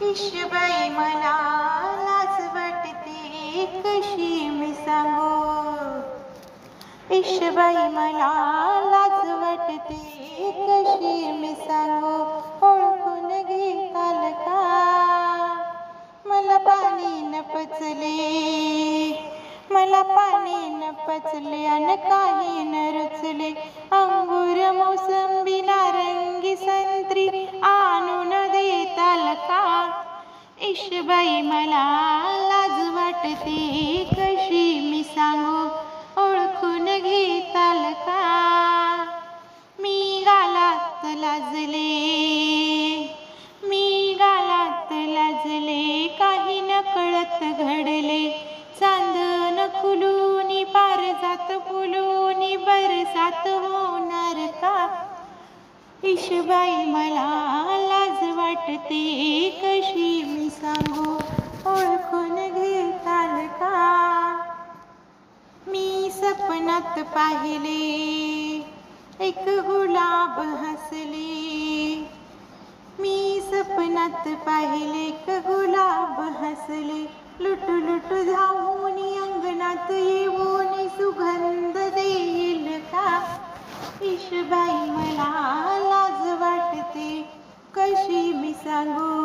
ईशबाई मला लाज वाटते कशी मी सांगू. ईशबाई मला लाज वाटते कशी मी सांगू. ओळखून घेताल का मला पाणी न पचले, मला पाणी न पचले अन काही न रुचले. अंगूर मोसंबी नारंगी संत्री आणून देताल का. ईशबाई मला लाज वाटते कशी मी सांगू. ओळखून घेताल का. मी गालात लाजले, मी गालात लाजले काही न कळत घडले. चांदण खुलूनी पारजात फुलूनी बरसात होणार का. ईशबाई मला लाज वाटते कशी मी सांगू. ओळखून घेताल का. मी सपनात पाहिले एक गुलाब हसले, मी सपनात पाहिले एक गुलाब हसले. लुटू लुटू धावून अंगणात येऊन सुगंध देईल का. ईशबाई मला लाज वाटते कशी मी सांगू.